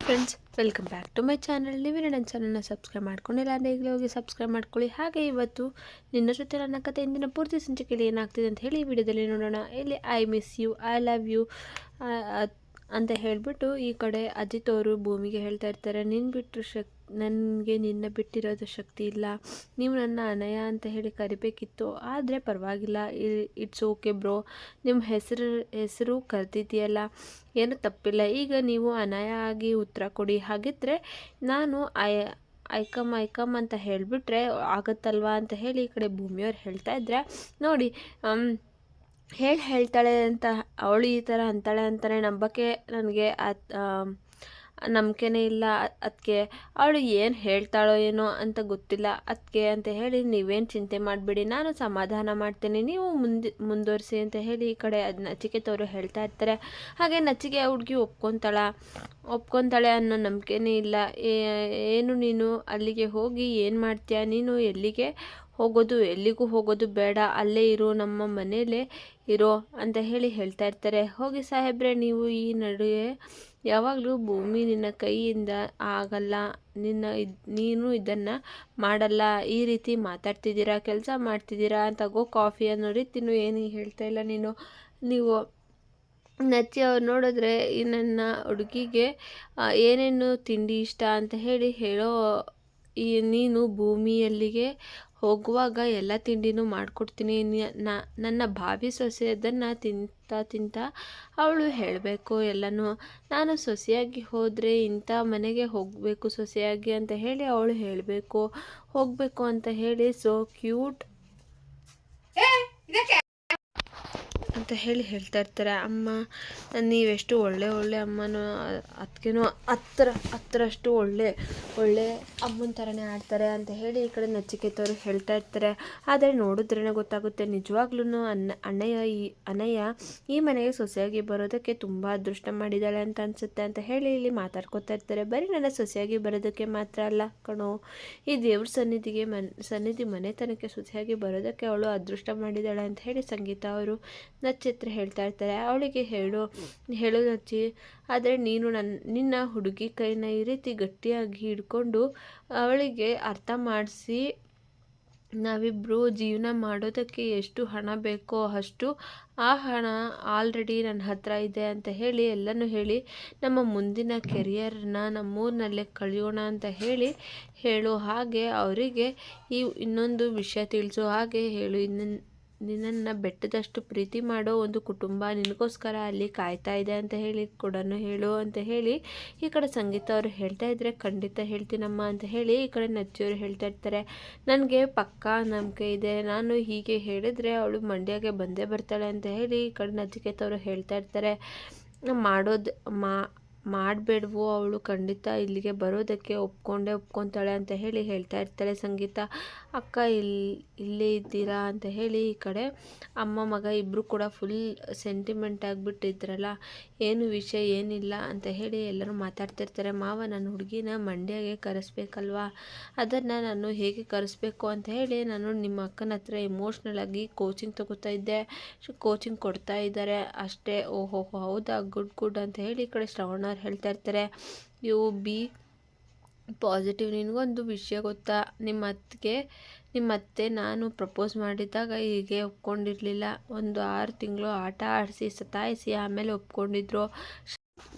Friends, welcome back to my channel. ನೀವು ನನ್ನ ಚಾನಲ್ನ ಸಬ್ಸ್ಕ್ರೈಬ್ ಮಾಡ್ಕೊಂಡಿಲ್ಲ ಅಂದರೆ ಈಗಲೇ ಹೋಗಿ ಸಬ್ಸ್ಕ್ರೈಬ್ ಮಾಡ್ಕೊಳ್ಳಿ. ಹಾಗೆ ಇವತ್ತು ನಿನ್ನ ಜೊತೆ ನನ್ನ ಕತೆ ಇಂದಿನ ಪೂರ್ತಿ ಸಂಚಿಕೆಯಲ್ಲಿ ಏನಾಗ್ತಿದೆ ಅಂತ ಹೇಳಿ ಈ ವಿಡಿಯೋದಲ್ಲಿ ನೋಡೋಣ. ಇಲ್ಲಿ I miss you, I love you ಅಂತ ಹೇಳಿಬಿಟ್ಟು ಈ ಕಡೆ ಅಜಿತ್ ಅವರು ಭೂಮಿಗೆ ಹೇಳ್ತಾ ಇರ್ತಾರೆ, ನನಗೆ ನಿನ್ನ ಬಿಟ್ಟಿರೋದು ಶಕ್ತಿ ಇಲ್ಲ, ನೀವು ನನ್ನ ಅನಯ ಅಂತ ಹೇಳಿ ಕರಿಬೇಕಿತ್ತು, ಆದರೆ ಪರವಾಗಿಲ್ಲ, ಇಟ್ಸ್ ಓಕೆ ಬ್ರೋ, ನಿಮ್ಮ ಹೆಸರು ಕರೆದಿದೆಯಲ್ಲ, ಏನು ತಪ್ಪಿಲ್ಲ, ಈಗ ನೀವು ಅನಯ ಆಗಿ ಉತ್ತರ ಕೊಡಿ, ಹಾಗಿದ್ರೆ ನಾನು ಐಕಮ್ ಅಂತ ಹೇಳಿಬಿಟ್ರೆ ಆಗುತ್ತಲ್ವಾ ಅಂತ ಹೇಳಿ ಈ ಕಡೆ ಭೂಮಿಯವ್ರು ಹೇಳ್ತಾ ಇದ್ರೆ, ನೋಡಿ ಹೇಳ್ತಾಳೆ ಅಂತ ಅವಳು ಈ ಥರ ಅಂತಾಳೆ ಅಂತಲೇ ನಂಬಕ್ಕೆ ನನಗೆ ನಂಬಿಕೆನೇ ಇಲ್ಲ ಅದಕ್ಕೆ, ಅವಳು ಏನು ಹೇಳ್ತಾಳೋ ಏನೋ ಅಂತ ಗೊತ್ತಿಲ್ಲ ಅದಕ್ಕೆ ಅಂತ ಹೇಳಿ ನೀವೇನು ಚಿಂತೆ ಮಾಡಿಬಿಡಿ, ನಾನು ಸಮಾಧಾನ ಮಾಡ್ತೀನಿ, ನೀವು ಮುಂದುವರಿಸಿ ಅಂತ ಹೇಳಿ ಈ ಕಡೆ ನಚಿಕೇತವರು ಹೇಳ್ತಾ ಇರ್ತಾರೆ. ಹಾಗೆ ನಚಿಕೆ ಹುಡುಗಿ ಒಪ್ಕೊತಾಳೆ ಅನ್ನೋ ನಂಬಿಕೆನೇ ಇಲ್ಲ. ಏನು ನೀನು ಅಲ್ಲಿಗೆ ಹೋಗಿ ಏನು ಮಾಡ್ತೀಯ, ನೀನು ಎಲ್ಲಿಗೂ ಹೋಗೋದು ಬೇಡ, ಅಲ್ಲೇ ಇರು, ನಮ್ಮ ಮನೇಲೇ ಇರೋ ಅಂತ ಹೇಳಿ ಹೇಳ್ತಾ ಇರ್ತಾರೆ. ಹೋಗಿ ಸಾಹೇಬ್ರೆ, ನೀವು ಈ ನಡುವೆ ಯಾವಾಗಲೂ ಭೂಮಿ ನಿನ್ನ ಕೈಯಿಂದ ಆಗಲ್ಲ, ನೀನು ಇದನ್ನು ಮಾಡಲ್ಲ, ಈ ರೀತಿ ಮಾತಾಡ್ತಿದ್ದೀರಾ, ಕೆಲಸ ಮಾಡ್ತಿದ್ದೀರಾ ಅಂತ ಗೋ ಕಾಫಿ ಅನ್ನೋ ರೀತಿ ಏನು ಹೇಳ್ತಾ ಇಲ್ಲ ನೀವು ನಚ್ಚಿ ಅವ್ರು ನೋಡಿದ್ರೆ ಈ ನನ್ನ ಹುಡುಗಿಗೆ ಏನೇನು ತಿಂಡಿ ಇಷ್ಟ ಅಂತ ಹೇಳೋ ನೀನು ಭೂಮಿಯಲ್ಲಿಗೆ ಹೋಗುವಾಗ ಎಲ್ಲ ತಿಂಡಿನೂ ಮಾಡಿಕೊಡ್ತೀನಿ, ನನ್ನ ಭಾವಿ ಸೊಸೆ ಅದನ್ನು ತಿಂತ ಅವಳು ಹೇಳಬೇಕು ಎಲ್ಲನೂ, ನಾನು ಸೊಸೆಯಾಗಿ ಹೋದರೆ ಇಂಥ ಮನೆಗೆ ಹೋಗಬೇಕು ಸೊಸೆಯಾಗಿ ಅಂತ ಹೇಳಿ ಅವಳು ಹೋಗಬೇಕು ಅಂತ ಹೇಳಿ ಸೋ ಕ್ಯೂಟ್ ಅಂತ ಹೇಳ್ತಾ ಇರ್ತಾರೆ. ಅಮ್ಮ ನೀವೆಷ್ಟು ಒಳ್ಳೆ ಅಮ್ಮನೂ ಅದಕ್ಕೇನೋ ಹತ್ತರಷ್ಟು ಒಳ್ಳೆ ಅಮ್ಮನ ಥರನೇ ಆಡ್ತಾರೆ ಅಂತ ಹೇಳಿ ಈ ಕಡೆ ನಚಿಕೇತವರು ಹೇಳ್ತಾ ಇರ್ತಾರೆ. ಆದರೆ ನೋಡಿದ್ರೇ ಗೊತ್ತಾಗುತ್ತೆ ನಿಜವಾಗ್ಲೂ ಅನಯ್ಯ ಈ ಮನೆಗೆ ಸೊಸೆಯಾಗಿ ಬರೋದಕ್ಕೆ ತುಂಬ ಅದೃಷ್ಟ ಮಾಡಿದ್ದಾಳೆ ಅಂತ ಅನಿಸುತ್ತೆ ಅಂತ ಹೇಳಿ ಇಲ್ಲಿ ಮಾತಾಡ್ಕೊತಾ ಇರ್ತಾರೆ. ಬರೀ ನನ್ನ ಸೊಸೆಯಾಗಿ ಬರೋದಕ್ಕೆ ಮಾತ್ರ ಅಲ್ಲ ಕಣೋ, ಈ ದೇವ್ರ ಸನ್ನಿಧಿ ಮನೆತನಕ್ಕೆ ಸೊಸೆಯಾಗಿ ಬರೋದಕ್ಕೆ ಅವಳು ಅದೃಷ್ಟ ಮಾಡಿದ್ದಾಳೆ ಅಂತ ಹೇಳಿ ಸಂಗೀತ ಅವರು ನಕ್ಷತ್ರ ಹೇಳ್ತಾ ಇರ್ತಾರೆ. ಅವಳಿಗೆ ಹೇಳು ನಚ್ಚಿ, ಆದರೆ ನೀನು ನಿನ್ನ ಹುಡುಗಿ ಕೈನ ಈ ರೀತಿ ಗಟ್ಟಿಯಾಗಿ ಹಿಡ್ಕೊಂಡು ಅವಳಿಗೆ ಅರ್ಥ ಮಾಡಿಸಿ, ನಾವಿಬ್ಬರು ಜೀವನ ಮಾಡೋದಕ್ಕೆ ಎಷ್ಟು ಹಣ ಬೇಕೋ ಅಷ್ಟು ಆ ಹಣ ಆಲ್ರೆಡಿ ನನ್ನ ಹತ್ರ ಇದೆ ಅಂತ ಹೇಳಿ ಎಲ್ಲನೂ ಹೇಳಿ ನಮ್ಮ ಮುಂದಿನ ಕೆರಿಯರ್ನ ನಮ್ಮೂರಿನಲ್ಲೇ ಕಳೆಯೋಣ ಅಂತ ಹೇಳು. ಹಾಗೆ ಅವರಿಗೆ ಇನ್ನೊಂದು ವಿಷಯ ತಿಳಿಸು, ಹಾಗೆ ಹೇಳು, ನಿನ್ನನ್ನು ಬೆಟ್ಟದಷ್ಟು ಪ್ರೀತಿ ಮಾಡೋ ಒಂದು ಕುಟುಂಬ ನಿನಗೋಸ್ಕರ ಅಲ್ಲಿ ಕಾಯ್ತಾ ಇದೆ ಅಂತ ಹೇಳಿ ಕೂಡ ಹೇಳು ಅಂತ ಹೇಳಿ ಈ ಕಡೆ ಸಂಗೀತ ಅವರು ಹೇಳ್ತಾ ಇದ್ರೆ, ಖಂಡಿತ ಹೇಳ್ತೀನಮ್ಮ ಅಂತ ಹೇಳಿ ಈ ಕಡೆ ನಚ್ಚಿಯವರು ಹೇಳ್ತಾ ಇರ್ತಾರೆ. ನನಗೆ ಪಕ್ಕಾ ನಂಬಿಕೆ ಇದೆ, ನಾನು ಹೀಗೆ ಹೇಳಿದ್ರೆ ಅವಳು ಮಂಡ್ಯಗೆ ಬಂದೇ ಬರ್ತಾಳೆ ಅಂತ ಹೇಳಿ ಈ ಕಡೆ ನಚಿಕೇತವರು ಹೇಳ್ತಾ ಇರ್ತಾರೆ. ಮಾಡಬೇಡ್ವೋ, ಅವಳು ಖಂಡಿತ ಇಲ್ಲಿಗೆ ಬರೋದಕ್ಕೆ ಒಪ್ಕೊತಾಳೆ ಅಂತ ಹೇಳಿ ಹೇಳ್ತಾ ಇರ್ತಾಳೆ ಸಂಗೀತ. ಅಕ್ಕ ಇಲ್ಲೇ ಇದ್ದೀರಾ ಅಂತ ಹೇಳಿ ಈ ಕಡೆ ಅಮ್ಮ ಮಗ ಇಬ್ಬರು ಕೂಡ ಫುಲ್ ಸೆಂಟಿಮೆಂಟ್ ಆಗಿಬಿಟ್ಟಿದ್ರಲ್ಲ, ಏನು ವಿಷಯ ಏನಿಲ್ಲ ಅಂತ ಹೇಳಿ ಎಲ್ಲರೂ ಮಾತಾಡ್ತಿರ್ತಾರೆ. ಮಾವ ನನ್ನ ಹುಡುಗಿನ ಮಂಡ್ಯಗೆ ಕರೆಸ್ಬೇಕಲ್ವಾ, ಅದನ್ನು ನಾನು ಹೇಗೆ ಕರೆಸ್ಬೇಕು ಅಂತ ಹೇಳಿ ನಾನು ನಿಮ್ಮ ಅಕ್ಕನ ಹತ್ರ ಎಮೋಷ್ನಲ್ ಆಗಿ ಕೋಚಿಂಗ್ ತಗೋತಾ ಇದ್ದೆ, ಕೋಚಿಂಗ್ ಕೊಡ್ತಾ ಇದ್ದಾರೆ ಅಷ್ಟೇ. ಓಹೋ ಹೌದಾ, ಗುಡ್ ಅಂತ ಹೇಳಿ ಈ ಕಡೆ ಶ್ರವಣ ಹೇಳ್ತಾ ಇರ್ತಾರೆ. You be positive. ನಿನಗೊಂದು ವಿಷಯ ಗೊತ್ತಾ, ನಿಮ್ಮ ಅತ್ತೆ ನಾನು ಪ್ರಪೋಸ್ ಮಾಡಿದಾಗ ಹೀಗೆ ಒಪ್ಕೊಂಡಿರಲಿಲ್ಲ, ಒಂದು 6 ತಿಂಗಳು ಆಟ ಆಡಿಸಿ ಸತಾಯಿಸಿ ಆಮೇಲೆ ಒಪ್ಕೊಂಡಿದ್ರು.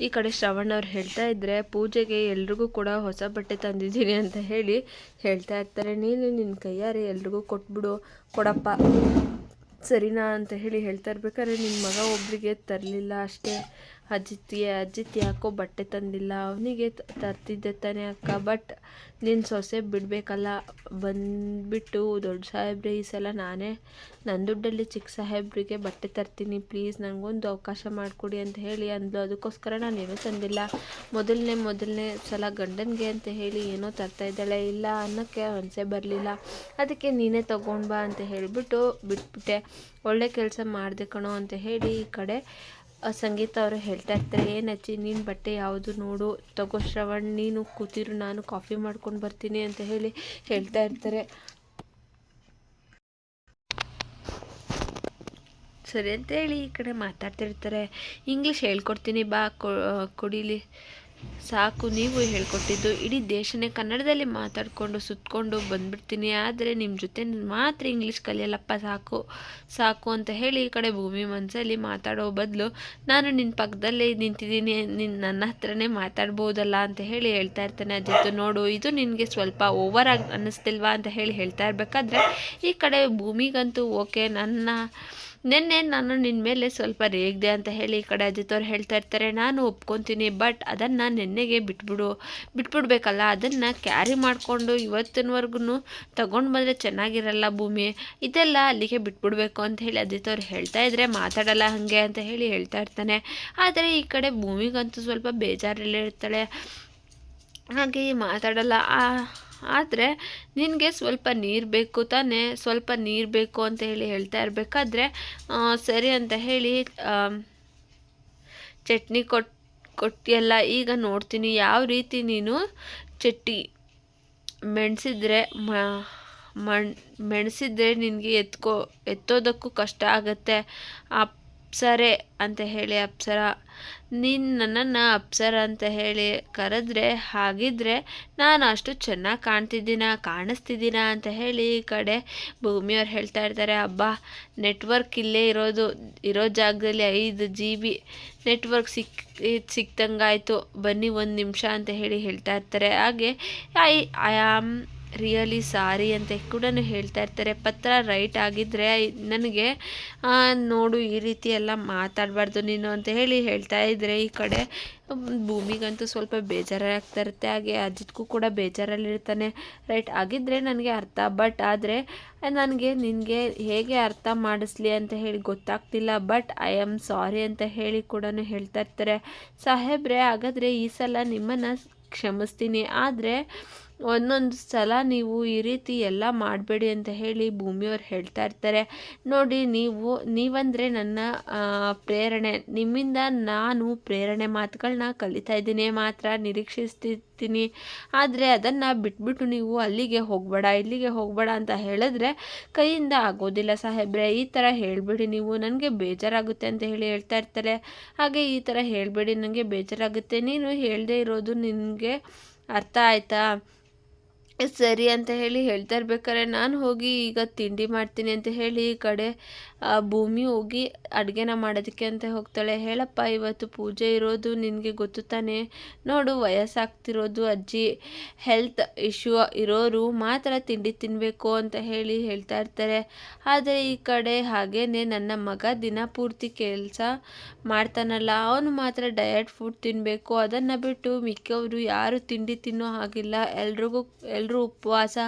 ಈ ಕಡೆ ಶ್ರವಣ್ ಅವ್ರು ಹೇಳ್ತಾ ಇದ್ರೆ, ಪೂಜೆಗೆ ಎಲ್ರಿಗೂ ಕೂಡ ಹೊಸ ಬಟ್ಟೆ ತಂದಿದ್ದೀನಿ ಅಂತ ಹೇಳಿ ಹೇಳ್ತಾ ಇರ್ತಾರೆ. ನೀನು ನಿನ್ನ ಕೈಯಾರೆ ಎಲ್ರಿಗೂ ಕೊಡಪ್ಪ ಸರಿನಾ ಅಂತ ಹೇಳಿ ಹೇಳ್ತಾ ಇರ್ಬೇಕಾದ್ರೆ, ನಿನ್ನ ಮಗ ಒಬ್ರಿಗೆ ತರಲಿಲ್ಲ ಅಷ್ಟೇ, ಅಜಿತ್ ಯಾಕೋ ಬಟ್ಟೆ ತಂದಿಲ್ಲ, ಅವನಿಗೆ ತರ್ತಿದ್ದೆ ತಾನೇ ಅಕ್ಕ, ಬಟ್ ನಿನ್ನ ಸೊಸೆ ಬಿಡಬೇಕಲ್ಲ, ಬಂದುಬಿಟ್ಟು ದೊಡ್ಡ ಸಾಹೇಬ್ರೆ ಈ ಸಲ ನಾನೇ ನನ್ನ ದುಡ್ಡಲ್ಲಿ ಚಿಕ್ಕ ಸಾಹೇಬ್ರಿಗೆ ಬಟ್ಟೆ ತರ್ತೀನಿ, ಪ್ಲೀಸ್ ನನಗೊಂದು ಅವಕಾಶ ಮಾಡಿಕೊಡಿ ಅಂತ ಹೇಳಿ ಅಂದ್ಲು. ಅದಕ್ಕೋಸ್ಕರ ನಾನೇನೂ ತಂದಿಲ್ಲ, ಮೊದಲನೇ ಸಲ ಗಂಡನಿಗೆ ಅಂತ ಹೇಳಿ ಏನೋ ತರ್ತಾಯಿದ್ದಾಳೆ, ಇಲ್ಲ ಅನ್ನೋಕ್ಕೆ ಮನಸ್ಸೇ ಬರಲಿಲ್ಲ, ಅದಕ್ಕೆ ನೀನೇ ತಗೊಂಡು ಬಾ ಅಂತ ಹೇಳಿಬಿಟ್ಟು ಬಿಟ್ಬಿಟ್ಟೆ, ಒಳ್ಳೆ ಕೆಲಸ ಮಾಡಿದೆ ಕಣೋ ಅಂತ ಹೇಳಿ ಈ ಕಡೆ ಸಂಗೀತ ಅವರು ಹೇಳ್ತಾ ಇರ್ತಾರೆ. ಏನಚ್ಚಿ ನೀನು ಬಟ್ಟೆ ಯಾವುದು ನೋಡು, ತಗೋ ಶ್ರವಣ್, ನೀನು ಕೂತಿರು, ನಾನು ಕಾಫಿ ಮಾಡ್ಕೊಂಡು ಬರ್ತೀನಿ ಅಂತ ಹೇಳಿ ಹೇಳ್ತಾ ಇರ್ತಾರೆ. ಸರಿ ಅಂತೇಳಿ ಈ ಕಡೆ ಮಾತಾಡ್ತಿರ್ತಾರೆ. ಇಂಗ್ಲೀಷ್ ಹೇಳ್ಕೊಡ್ತೀನಿ ಬಾ, ಕುಡೀಲಿ ಸಾಕು ನೀವು ಹೇಳ್ಕೊಟ್ಟಿದ್ದು. ಇಡೀ ದೇಶನೇ ಕನ್ನಡದಲ್ಲಿ ಮಾತಾಡಿಕೊಂಡು ಸುತ್ತಕೊಂಡು ಬಂದ್ಬಿಡ್ತೀನಿ, ಆದರೆ ನಿಮ್ಮ ಜೊತೆ ಮಾತ್ರ ಇಂಗ್ಲೀಷ್ ಕಲಿಯಲ್ಲಪ್ಪ, ಸಾಕು ಸಾಕು ಅಂತ ಹೇಳಿ ಈ ಕಡೆ ಭೂಮಿ ಮನಸ್ಸಲ್ಲಿ ಮಾತಾಡೋ ಬದಲು ನಾನು ನಿನ್ನ ಪಕ್ಕದಲ್ಲೇ ನಿಂತಿದ್ದೀನಿ, ನನ್ನ ಹತ್ರನೇ ಮಾತಾಡ್ಬೋದಲ್ಲ ಅಂತ ಹೇಳಿ ಹೇಳ್ತಾ ಇರ್ತಾನೆ. ಅಜಿತ್ ನೋಡು, ಇದು ನಿನಗೆ ಸ್ವಲ್ಪ ಓವರ್ ಆಗಿ ಅನ್ನಿಸ್ತಿಲ್ವಾ ಅಂತ ಹೇಳಿ ಹೇಳ್ತಾ ಇರಬೇಕಾದ್ರೆ ಈ ಕಡೆ ಭೂಮಿಗಂತೂ ಓಕೆ, ನೆನ್ನೆ ನಾನು ನಿನ್ನ ಮೇಲೆ ಸ್ವಲ್ಪ ರೇಗಿದೆ ಅಂತ ಹೇಳಿ ಈ ಕಡೆ ಅಜಿತ್ ಅವ್ರು ಹೇಳ್ತಾ ಇರ್ತಾರೆ. ನಾನು ಒಪ್ಕೊತೀನಿ, ಬಟ್ ಅದನ್ನು ನೆನ್ನೆಗೆ ಬಿಟ್ಬಿಡ್ಬೇಕಲ್ಲ, ಅದನ್ನು ಕ್ಯಾರಿ ಮಾಡಿಕೊಂಡು ಇವತ್ತಿನವರೆಗೂ ತಗೊಂಡು ಬಂದರೆ ಚೆನ್ನಾಗಿರಲ್ಲ ಭೂಮಿ, ಇದೆಲ್ಲ ಅಲ್ಲಿಗೆ ಬಿಟ್ಬಿಡ್ಬೇಕು ಅಂತ ಹೇಳಿ ಅಜಿತ್ ಅವ್ರು ಹೇಳ್ತಾ ಇದ್ರೆ ಮಾತಾಡಲ್ಲ ಹಾಗೆ ಅಂತ ಹೇಳಿ ಹೇಳ್ತಾ ಇರ್ತಾನೆ. ಆದರೆ ಈ ಕಡೆ ಭೂಮಿಗಂತೂ ಸ್ವಲ್ಪ ಬೇಜಾರಲ್ಲೇ ಇರ್ತಾಳೆ, ಹಾಗೆ ಮಾತಾಡಲ್ಲ. ಆದರೆ ನಿನಗೆ ಸ್ವಲ್ಪ ನೀರು ಬೇಕು ತಾನೇ, ಸ್ವಲ್ಪ ನೀರು ಬೇಕು ಅಂತ ಹೇಳಿ ಹೇಳ್ತಾ ಇರಬೇಕಾದ್ರೆ ಸರಿ ಅಂತ ಹೇಳಿ ಚಟ್ನಿ ಕೊಟ್ಟಿಯಲ್ಲ, ಈಗ ನೋಡ್ತೀನಿ ಯಾವ ರೀತಿ ನೀನು ಮೆಣಸಿದ್ರೆ ನಿನಗೆ ಎತ್ತೋದಕ್ಕೂ ಕಷ್ಟ ಆಗುತ್ತೆ ಅಪ್ಸರೆ ಅಂತ ಹೇಳಿ. ಅಪ್ಸರ, ನೀನು ನನ್ನನ್ನು ಅಪ್ಸರ ಅಂತ ಹೇಳಿ ಕರೆದ್ರೆ ಹಾಗಿದ್ರೆ ನಾನು ಅಷ್ಟು ಚೆನ್ನಾಗಿ ಕಾಣಿಸ್ತಿದ್ದೀನ ಅಂತ ಹೇಳಿ ಈ ಕಡೆ ಭೂಮಿಯವ್ರು ಹೇಳ್ತಾ ಇರ್ತಾರೆ. ಹಬ್ಬ, ನೆಟ್ವರ್ಕ್ ಇಲ್ಲೇ ಇರೋ ಜಾಗದಲ್ಲಿ 5 GB ನೆಟ್ವರ್ಕ್ ಸಿಕ್ತಂಗಾಯಿತು, ಬನ್ನಿ 1 ನಿಮಿಷ ಅಂತ ಹೇಳಿ ಹೇಳ್ತಾ ಇರ್ತಾರೆ. ಹಾಗೆ ಐ ಆಮ್ ರಿಯಲಿ ಸಾರಿ ಅಂತ ಕೂಡ ಹೇಳ್ತಾ ಇರ್ತಾರೆ. ಪತ್ರ ರೈಟ್ ಆಗಿದ್ದರೆ ನನಗೆ ನೋಡು ಈ ರೀತಿ ಎಲ್ಲ ಮಾತಾಡಬಾರ್ದು ನೀನು ಅಂತ ಹೇಳಿ ಹೇಳ್ತಾ ಇದ್ದರೆ ಈ ಕಡೆ ಭೂಮಿಗಂತೂ ಸ್ವಲ್ಪ ಬೇಜಾರಾಗ್ತಾ ಇರುತ್ತೆ. ಹಾಗೆ ಅಜಿತ್ಗೂ ಕೂಡ ಬೇಜಾರಲ್ಲಿರ್ತಾನೆ. ರೈಟ್ ಆಗಿದ್ದರೆ ನನಗೆ ಅರ್ಥ, ಬಟ್ ಆದರೆ ನನಗೆ ನಿನಗೆ ಹೇಗೆ ಅರ್ಥ ಮಾಡಿಸ್ಲಿ ಅಂತ ಹೇಳಿ ಗೊತ್ತಾಗ್ತಿಲ್ಲ, ಬಟ್ ಐ ಆಮ್ ಸಾರಿ ಅಂತ ಹೇಳಿ ಕೂಡ ಹೇಳ್ತಾ ಇರ್ತಾರೆ. ಸಾಹೇಬ್ರೆ, ಹಾಗಾದರೆ ಈ ಸಲ ನಿಮ್ಮನ್ನು ಕ್ಷಮಿಸ್ತೀನಿ, ಆದರೆ ಒಂದೊಂದು ಸಲ ನೀವು ಈ ರೀತಿ ಎಲ್ಲ ಮಾಡಬೇಡಿ ಅಂತ ಹೇಳಿ ಭೂಮಿಯವ್ರು ಹೇಳ್ತಾ ಇರ್ತಾರೆ. ನೋಡಿ, ನೀವಂದರೆ ನನ್ನ ಪ್ರೇರಣೆ, ನಿಮ್ಮಿಂದ ನಾನು ಪ್ರೇರಣೆ ಮಾತುಗಳನ್ನ ಕಲಿತಾ ಇದ್ದೀನಿ, ಮಾತ್ರ ನಿರೀಕ್ಷಿಸ್ತಿರ್ತೀನಿ, ಆದರೆ ಅದನ್ನು ಬಿಟ್ಬಿಟ್ಟು ನೀವು ಅಲ್ಲಿಗೆ ಹೋಗಬೇಡ ಇಲ್ಲಿಗೆ ಹೋಗಬೇಡ ಅಂತ ಹೇಳಿದ್ರೆ ಕೈಯಿಂದ ಆಗೋದಿಲ್ಲ ಸಾಹೇಬ್ರೆ, ಈ ಥರ ಹೇಳಬೇಡಿ ನೀವು, ನನಗೆ ಬೇಜಾರಾಗುತ್ತೆ ಅಂತ ಹೇಳಿ ಹೇಳ್ತಾ ಇರ್ತಾರೆ. ಹಾಗೆ ಈ ಥರ ಹೇಳಬೇಡಿ, ನನಗೆ ಬೇಜಾರಾಗುತ್ತೆ, ನೀನು ಹೇಳದೇ ಇರೋದು ನಿನಗೆ ಅರ್ಥ ಆಯ್ತಾ, ಸರಿ ಅಂತ ಹೇಳಿ ಹೇಳ್ತಾ ಇರ್ಬೇಕಾದ್ರೆ ನಾನು ಹೋಗಿ ಈಗ ತಿಂಡಿ ಮಾಡ್ತೀನಿ ಅಂತ ಹೇಳಿ ಈ ಕಡೆ ಭೂಮಿ ಹೋಗಿ ಅಡುಗೆನ ಮಾಡೋದಕ್ಕೆ ಅಂತ ಹೋಗ್ತಾಳೆ. ಹೇಳಪ್ಪ, ಇವತ್ತು ಪೂಜೆ ಇರೋದು ನಿನಗೆ ಗೊತ್ತು ತಾನೆ, ನೋಡು ವಯಸ್ಸಾಗ್ತಿರೋದು, ಅಜ್ಜಿ ಹೆಲ್ತ್ ಇಶ್ಯೂ ಇರೋರು ಮಾತ್ರ ತಿಂಡಿ ತಿನ್ನಬೇಕು ಅಂತ ಹೇಳಿ ಹೇಳ್ತಾ ಇರ್ತಾರೆ. ಆದರೆ ಈ ಕಡೆ ಹಾಗೇನೆ ನನ್ನ ಮಗ ದಿನಪೂರ್ತಿ ಕೆಲಸ ಮಾಡ್ತಾನಲ್ಲ, ಅವನು ಮಾತ್ರ ಡಯಟ್ ಫುಡ್ ತಿನ್ನಬೇಕು, ಅದನ್ನು ಬಿಟ್ಟು ಮಿಕ್ಕವರು ಯಾರು ತಿಂಡಿ ತಿನ್ನೋ ಹಾಗಿಲ್ಲ, ಎಲ್ಲರೂ ಉಪವಾಸ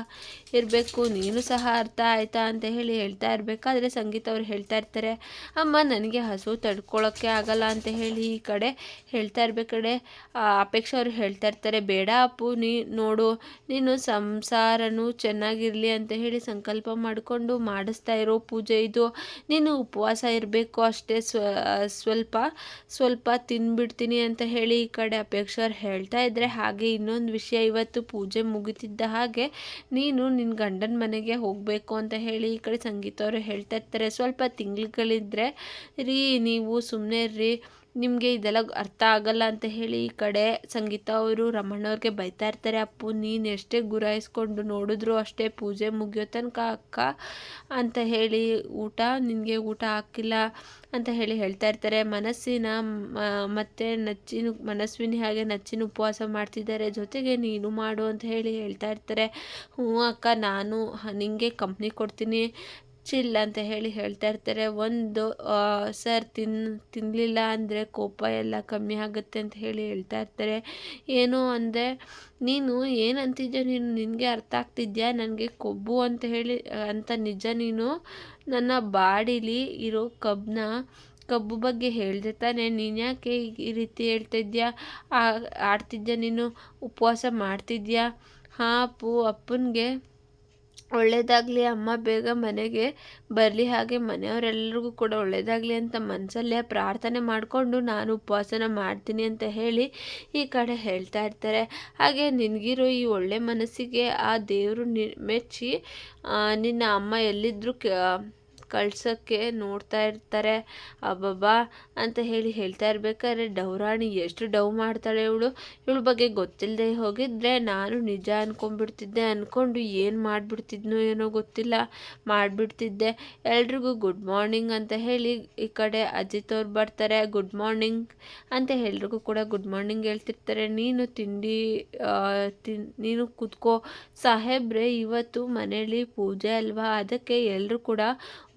ಇರಬೇಕು, ನೀನು ಸಹ ಅರ್ಥ ಆಯ್ತಾ ಅಂತ ಹೇಳಿ ಹೇಳ್ತಾ ಇರಬೇಕಾದ್ರೆ ಸಂಗೀತ ಅವ್ರು ಹೇಳ್ತಾ ಇರ್ತಾರೆ. ಅಮ್ಮ, ನನಗೆ ಹಸು ತಡ್ಕೊಳ್ಳೋಕ್ಕೆ ಆಗಲ್ಲ ಅಂತ ಹೇಳಿ ಈ ಕಡೆ ಹೇಳ್ತಾ ಇರ್ಬೇಕಾದ್ರೆ ಅಪೇಕ್ಷೆ ಅವ್ರು ಹೇಳ್ತಾ ಇರ್ತಾರೆ. ಬೇಡ ಅಪ್ಪು, ನೋಡು, ನೀನು ಸಂಸಾರನೂ ಚೆನ್ನಾಗಿರಲಿ ಅಂತ ಹೇಳಿ ಸಂಕಲ್ಪ ಮಾಡಿಕೊಂಡು ಮಾಡಿಸ್ತಾ ಇರೋ ಪೂಜೆ ಇದು, ನೀನು ಉಪವಾಸ ಇರಬೇಕು ಅಷ್ಟೇ, ಸ್ವಲ್ಪ ತಿಂದ್ಬಿಡ್ತೀನಿ ಅಂತ ಹೇಳಿ ಈ ಕಡೆ ಅಪೇಕ್ಷೆ ಅವ್ರು ಹೇಳ್ತಾ ಇದ್ದರೆ. ಹಾಗೆ ಇನ್ನೊಂದು ವಿಷಯ, ಇವತ್ತು ಪೂಜೆ ಮುಗಿತಿದ್ದ ಹಾಗೆ ನೀನು ನಿನ್ನ ಗಂಡನ ಮನೆಗೆ ಹೋಗಬೇಕು ಅಂತ ಹೇಳಿ ಈ ಕಡೆ ಸಂಗೀತ ಅವರು ಹೇಳ್ತಾ ಇರ್ತಾರೆ. ಸ್ವಲ್ಪ ತಿಂಗಳುಗಳಿದ್ರೆ ನೀವು ಸುಮ್ಮನೆ ನಿಮಗೆ ಇದೆಲ್ಲ ಅರ್ಥ ಆಗಲ್ಲ ಅಂತ ಹೇಳಿ ಈ ಕಡೆ ಸಂಗೀತ ಅವರು ರಮಣ್ಣವ್ರಿಗೆ ಬೈತಾ ಇರ್ತಾರೆ. ಅಪ್ಪು, ನೀನು ಎಷ್ಟೇ ಗುರಾಯಿಸ್ಕೊಂಡು ನೋಡಿದ್ರು ಅಷ್ಟೇ, ಪೂಜೆ ಮುಗಿಯೋ ತನಕ ಅಕ್ಕ ಅಂತ ಹೇಳಿ ನಿನಗೆ ಊಟ ಹಾಕಿಲ್ಲ ಅಂತ ಹೇಳಿ ಹೇಳ್ತಾ ಇರ್ತಾರೆ. ಮತ್ತು ಮನಸ್ವಿನಿ ಹಾಗೆ ನಚ್ಚಿನ ಉಪವಾಸ ಮಾಡ್ತಿದ್ದಾರೆ, ಜೊತೆಗೆ ನೀನು ಮಾಡು ಅಂತ ಹೇಳಿ ಹೇಳ್ತಾ ಇರ್ತಾರೆ. ಹ್ಞೂ ಅಕ್ಕ, ನಾನು ನಿಂಗೆ ಕಂಪ್ನಿ ಕೊಡ್ತೀನಿ ಚಿಲ್ ಅಂತ ಹೇಳಿ ಹೇಳ್ತಾ ಇರ್ತಾರೆ. ಸರ್ ತಿನ್ನಲಿಲ್ಲ ಅಂದರೆ ಕೋಪ ಎಲ್ಲ ಕಮ್ಮಿ ಆಗುತ್ತೆ ಅಂತ ಹೇಳಿ ಹೇಳ್ತಾ ಇರ್ತಾರೆ. ಏನೋ ಅಂದೆ, ನೀನು ಏನಂತಿದ್ಯಾ, ನಿನಗೆ ಅರ್ಥ ಆಗ್ತಿದ್ಯಾ, ನನಗೆ ಕೊಬ್ಬು ಅಂತ ಹೇಳಿ ಅಂತ ನಿಜ, ನೀನು ನನ್ನ ಬಾಡಿಲಿ ಇರೋ ಕಬ್ಬು ಬಗ್ಗೆ ಹೇಳಿದೆ ತಾನೆ, ನೀನು ಯಾಕೆ ಈ ರೀತಿ ಹೇಳ್ತಿದ್ಯಾ, ಆಡ್ತಿದ್ಯಾ, ನೀನು ಉಪವಾಸ ಮಾಡ್ತಿದ್ಯಾ? ಹಾಂ ಅಪ್ಪನಿಗೆ ಒಳ್ಳೆಯದಾಗಲಿ, ಅಮ್ಮ ಬೇಗ ಮನೆಗೆ ಬರಲಿ, ಹಾಗೆ ಮನೆಯವರೆಲ್ಲರಿಗೂ ಕೂಡ ಒಳ್ಳೆಯದಾಗಲಿ ಅಂತ ಮನಸಲ್ಲೇ ಪ್ರಾರ್ಥನೆ ಮಾಡಿಕೊಂಡು ನಾನು ಉಪವಾಸನ ಮಾಡ್ತೀನಿ ಅಂತ ಹೇಳಿ ಈ ಕಡೆ ಹೇಳ್ತಾ ಇರ್ತಾರೆ. ಹಾಗೆ ನಿನಗಿರೋ ಈ ಒಳ್ಳೆ ಮನಸ್ಸಿಗೆ ಆ ದೇವರು ಮೆಚ್ಚಿ ನಿನ್ನ ಅಮ್ಮ ಎಲ್ಲಿದ್ದರೂ ಕಳ್ಸೋಕ್ಕೆ ನೋಡ್ತಾ ಇರ್ತಾರೆ. ಅಬ್ಬಬ್ಬಾ ಅಂತ ಹೇಳ್ತಾ ಇರ್ಬೇಕಾದ್ರೆ ಡವ್ರಾಣಿ ಎಷ್ಟು ಡವ್ ಮಾಡ್ತಾಳೆ ಇವಳ ಬಗ್ಗೆ ಗೊತ್ತಿಲ್ಲದೆ ಹೋಗಿದ್ರೆ ನಾನು ನಿಜ ಅಂದ್ಕೊಂಡ್ಬಿಡ್ತಿದ್ದೆ. ಅಂದ್ಕೊಂಡು ಏನು ಮಾಡಿಬಿಡ್ತಿದ್ನೋ ಏನೋ ಗೊತ್ತಿಲ್ಲ, ಮಾಡಿಬಿಡ್ತಿದ್ದೆ. ಎಲ್ರಿಗೂ ಗುಡ್ ಮಾರ್ನಿಂಗ್ ಅಂತ ಹೇಳಿ ಈ ಕಡೆ ಅಜಿತ್ ಅವ್ರು ಬರ್ತಾರೆ. ಗುಡ್ ಮಾರ್ನಿಂಗ್ ಅಂತ ಎಲ್ರಿಗೂ ಕೂಡ ಗುಡ್ ಮಾರ್ನಿಂಗ್ ಹೇಳ್ತಿರ್ತಾರೆ. ನೀನು ಕೂತ್ಕೋ ಸಾಹೇಬ್ರೆ, ಇವತ್ತು ಮನೇಲಿ ಪೂಜೆ ಅಲ್ವಾ, ಅದಕ್ಕೆ ಎಲ್ಲರೂ ಕೂಡ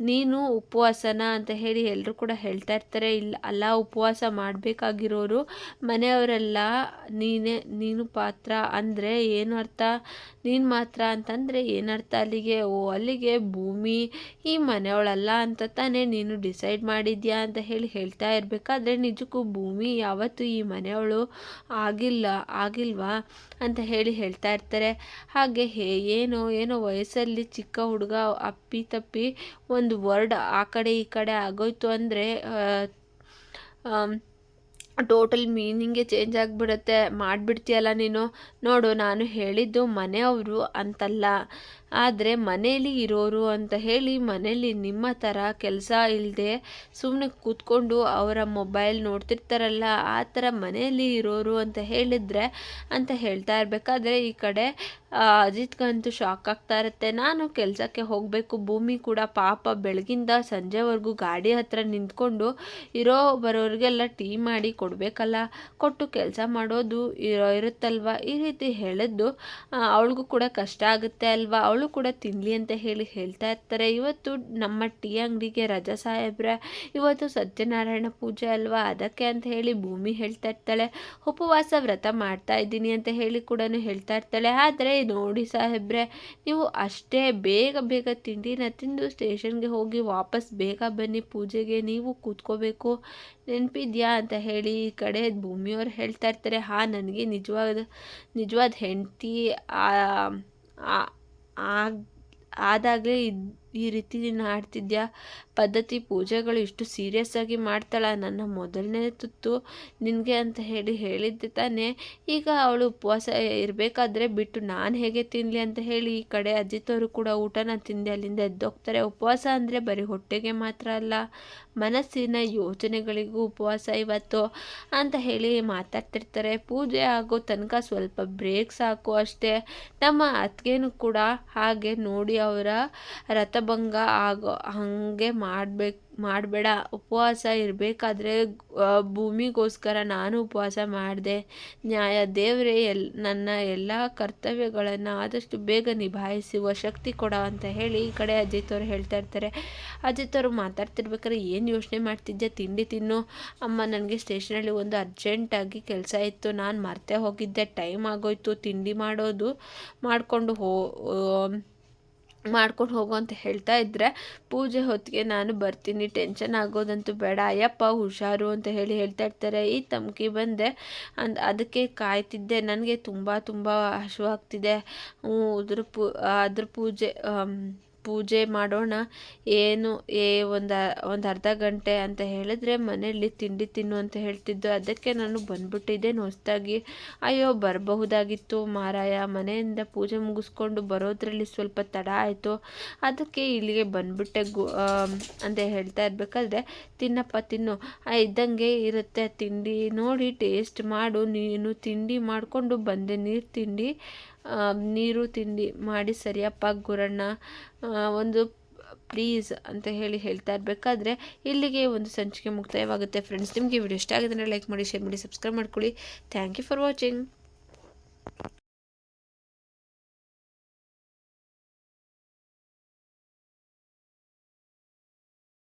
ನೀನು ಉಪವಾಸನ ಅಂತ ಹೇಳಿ ಎಲ್ಲರೂ ಕೂಡ ಹೇಳ್ತಾ ಇರ್ತಾರೆ. ಅಲ್ಲ, ಉಪವಾಸ ಮಾಡಬೇಕಾಗಿರೋರು ಮನೆಯವರೆಲ್ಲ, ನೀನು ಪಾತ್ರ ಅಂದರೆ ಏನು ಅರ್ಥ? ನೀನು ಮಾತ್ರ ಅಂತಂದರೆ ಏನರ್ಥ ಅಲ್ಲಿಗೆ? ಅಲ್ಲಿಗೆ ಭೂಮಿ ಈ ಮನೆಯವಳಲ್ಲ ಅಂತ ತಾನೇ ನೀನು ಡಿಸೈಡ್ ಮಾಡಿದ್ಯಾ ಅಂತ ಹೇಳ್ತಾ ಇರಬೇಕಾದ್ರೆ ನಿಜಕ್ಕೂ ಭೂಮಿ ಯಾವತ್ತೂ ಈ ಮನೆಯವಳು ಆಗಿಲ್ವಾ ಅಂತ ಹೇಳ್ತಾ ಇರ್ತಾರೆ. ಹಾಗೆ ಏನೋ ವಯಸ್ಸಲ್ಲಿ ಚಿಕ್ಕ ಹುಡುಗ ಅಪ್ಪಿ ತಪ್ಪಿ ಒಂದು ವರ್ಡ್ ಆ ಕಡೆ ಈ ಕಡೆ ಆಗೋಯ್ತು ಅಂದರೆ ಟೋಟಲ್ ಮೀನಿಂಗೇ ಚೇಂಜ್ ಆಗಿಬಿಡುತ್ತೆ. ಮಾಡಿಬಿಡ್ತೀಯಲ್ಲ ನೀನು. ನೋಡು, ನಾನು ಹೇಳಿದ್ದು ಮನೆಯವರು ಅಂತಲ್ಲ, ಆದರೆ ಮನೇಲಿ ಇರೋರು ಅಂತ ಹೇಳಿ ಮನೇಲಿ ನಿಮ್ಮ ಥರ ಕೆಲಸ ಇಲ್ಲದೆ ಸುಮ್ಮನೆ ಕೂತ್ಕೊಂಡು ಅವರ ಮೊಬೈಲ್ ನೋಡ್ತಿರ್ತಾರಲ್ಲ, ಆ ಥರ ಮನೆಯಲ್ಲಿ ಇರೋರು ಅಂತ ಹೇಳಿದರೆ ಅಂತ ಹೇಳ್ತಾ ಇರಬೇಕಾದ್ರೆ ಈ ಕಡೆ ಅಜಿತ್ಗಂತೂ ಶಾಕ್ ಆಗ್ತಾ ಇರುತ್ತೆ. ನಾನು ಕೆಲಸಕ್ಕೆ ಹೋಗಬೇಕು, ಭೂಮಿ ಕೂಡ ಪಾಪ ಬೆಳಗಿಂದ ಸಂಜೆವರೆಗೂ ಗಾಡಿ ಹತ್ರ ನಿಂತ್ಕೊಂಡು ಬರೋರಿಗೆಲ್ಲ ಟೀ ಮಾಡಿ ಕೊಡಬೇಕಲ್ಲ, ಕೊಟ್ಟು ಕೆಲಸ ಮಾಡೋದು ಇರುತ್ತಲ್ವ. ಈ ರೀತಿ ಹೇಳಿದ್ದು ಅವಳಿಗೂ ಕೂಡ ಕಷ್ಟ ಆಗುತ್ತೆ ಅಲ್ವಾ, ಅವಳು ಕೂಡ ತಿನ್ನಲಿ ಅಂತ ಹೇಳ್ತಾ ಇರ್ತಾರೆ. ಇವತ್ತು ನಮ್ಮ ಟೀ ಅಂಗಡಿಗೆ ರಜಾ ಸಾಹೇಬ್ರೆ, ಇವತ್ತು ಸತ್ಯನಾರಾಯಣ ಪೂಜೆ ಅಲ್ವಾ, ಅದಕ್ಕೆ ಅಂತ ಹೇಳಿ ಭೂಮಿ ಹೇಳ್ತಾ ಇರ್ತಾಳೆ. ಉಪವಾಸ ವ್ರತ ಮಾಡ್ತಾ ಇದ್ದೀನಿ ಅಂತ ಹೇಳಿ ಕೂಡ ಹೇಳ್ತಾ ಇರ್ತಾಳೆ. ಆದರೆ ನೋಡಿ ಸಾಹೇಬ್ರೆ, ನೀವು ಅಷ್ಟೇ ಬೇಗ ತಿಂಡಿನ ತಿಂದು ಸ್ಟೇಷನ್ಗೆ ಹೋಗಿ ವಾಪಸ್ ಬೇಗ ಬನ್ನಿ, ಪೂಜೆಗೆ ನೀವು ಕೂತ್ಕೋಬೇಕು, ನೆನಪಿದ್ಯಾ ಅಂತ ಹೇಳಿ ಈ ಕಡೆ ಭೂಮಿಯವ್ರು ಹೇಳ್ತಾ ಇರ್ತಾರೆ. ನನಗೆ ನಿಜವಾದ ಹೆಂಡತಿ ಆದಾಗಲೇ ಈ ರೀತಿ ನೀನು ಆಡ್ತಿದ್ಯಾ? ಪದ್ಧತಿ ಪೂಜೆಗಳು ಇಷ್ಟು ಸೀರಿಯಸ್ ಆಗಿ ಮಾಡ್ತಾಳ? ನನ್ನ ಮೊದಲನೇ ತುತ್ತು ನಿನಗೆ ಅಂತ ಹೇಳಿದ್ದೆ ತಾನೇ. ಈಗ ಅವಳು ಉಪವಾಸ ಇರಬೇಕಾದ್ರೆ ಬಿಟ್ಟು ನಾನು ಹೇಗೆ ತಿನ್ನಲಿ ಅಂತ ಹೇಳಿ ಈ ಕಡೆ ಅಜಿತ್ ಅವರು ಕೂಡ ಊಟನ ತಿಂದೆ ಅಲ್ಲಿಂದ ಎದ್ದೋಗ್ತಾರೆ. ಉಪವಾಸ ಅಂದರೆ ಬರೀ ಹೊಟ್ಟೆಗೆ ಮಾತ್ರ ಅಲ್ಲ, ಮನಸ್ಸಿನ ಯೋಚನೆಗಳಿಗೂ ಉಪವಾಸ ಇವತ್ತು ಅಂತ ಹೇಳಿ ಮಾತಾಡ್ತಿರ್ತಾರೆ. ಪೂಜೆ ಆಗೋ ತನಕ ಸ್ವಲ್ಪ ಬ್ರೇಕ್ ಸಾಕು ಅಷ್ಟೇ. ನಮ್ಮ ಅತ್ತಿಗೆನೂ ಕೂಡ ಹಾಗೆ ನೋಡಿ ಅವರ ರಥಭಂಗ ಹಾಗೆ ಮಾಡಬೇಡ, ಉಪವಾಸ ಇರಬೇಕಾದ್ರೆ ಭೂಮಿಗೋಸ್ಕರ ನಾನು ಉಪವಾಸ ಮಾಡಿದೆ. ನ್ಯಾಯ ದೇವರೇ ನನ್ನ ಎಲ್ಲ ಕರ್ತವ್ಯಗಳನ್ನು ಆದಷ್ಟು ಬೇಗ ನಿಭಾಯಿಸುವ ಶಕ್ತಿ ಕೊಡ ಅಂತ ಹೇಳಿ ಈ ಕಡೆ ಅಜಿತ್ ಅವರು ಹೇಳ್ತಾ ಇರ್ತಾರೆ. ಅಜಿತ್ ಅವರು ಮಾತಾಡ್ತಿರ್ಬೇಕಾದ್ರೆ ಏನು ಯೋಚನೆ ಮಾಡ್ತಿದ್ದೆ? ತಿಂಡಿ ತಿನ್ನು ಅಮ್ಮ, ನನಗೆ ಸ್ಟೇಷನಲ್ಲಿ ಒಂದು ಅರ್ಜೆಂಟಾಗಿ ಕೆಲಸ ಇತ್ತು, ನಾನು ಮರ್ತೇ ಹೋಗಿದ್ದೆ, ಟೈಮ್ ಆಗೋಯ್ತು, ತಿಂಡಿ ಮಾಡಿಕೊಂಡು ಹೋಗು ಅಂತ ಹೇಳ್ತಾ ಇದ್ದರೆ ಪೂಜೆ ಹೊತ್ತಿಗೆ ನಾನು ಬರ್ತೀನಿ, ಟೆನ್ಷನ್ ಆಗೋದಂತೂ ಬೇಡ, ಅಯ್ಯಪ್ಪ ಹುಷಾರು ಅಂತ ಹೇಳ್ತಾ ಇರ್ತಾರೆ. ಈ ತಮ್ಕಿ ಬಂದೆ ಅದಕ್ಕೆ ಕಾಯ್ತಿದ್ದೆ, ನನಗೆ ತುಂಬ ಹಸಿವಾಗ್ತಿದೆ. ಅದ್ರ ಪೂಜೆ ಮಾಡೋಣ, ಒಂದು ಅರ್ಧ ಗಂಟೆ ಅಂತ ಹೇಳಿದ್ರೆ ಮನೆಯಲ್ಲಿ ತಿಂಡಿ ತಿನ್ನು ಅಂತ ಹೇಳ್ತಿದ್ದು, ಅದಕ್ಕೆ ನಾನು ಬಂದ್ಬಿಟ್ಟಿದ್ದೆ ಹೊಸ್ದಾಗಿ. ಅಯ್ಯೋ, ಬರಬಹುದಾಗಿತ್ತು ಮಾರಾಯ, ಮನೆಯಿಂದ ಪೂಜೆ ಮುಗಿಸ್ಕೊಂಡು ಬರೋದ್ರಲ್ಲಿ ಸ್ವಲ್ಪ ತಡ ಆಯಿತು, ಅದಕ್ಕೆ ಇಲ್ಲಿಗೆ ಬಂದ್ಬಿಟ್ಟೆ ಅಂತ ಹೇಳ್ತಾ ಇರಬೇಕಾದ್ರೆ, ತಿನ್ನಪ್ಪ ತಿನ್ನು, ಇದ್ದಂಗೆ ಇರುತ್ತೆ ತಿಂಡಿ, ನೋಡಿ ಟೇಸ್ಟ್ ಮಾಡು. ನೀನು ತಿಂಡಿ ಮಾಡಿಕೊಂಡು ಬಂದೆ, ನೀರು ತಿಂಡಿ ಮಾಡಿ ಸರಿಯಪ್ಪ ಗುರಣ್ಣ, ಒಂದು ಪ್ಲೀಸ್ ಅಂತ ಹೇಳ್ತಾ ಇರಬೇಕಾದ್ರೆ ಇಲ್ಲಿಗೆ ಒಂದು ಸಂಚಿಕೆ ಮುಕ್ತಾಯವಾಗುತ್ತೆ. ಫ್ರೆಂಡ್ಸ್, ನಿಮಗೆ ವಿಡಿಯೋ ಇಷ್ಟ ಆಗಿದೆ ಅಂದರೆ ಲೈಕ್ ಮಾಡಿ, ಶೇರ್ ಮಾಡಿ, ಸಬ್ಸ್ಕ್ರೈಬ್ ಮಾಡ್ಕೊಳ್ಳಿ. Thank you for watching.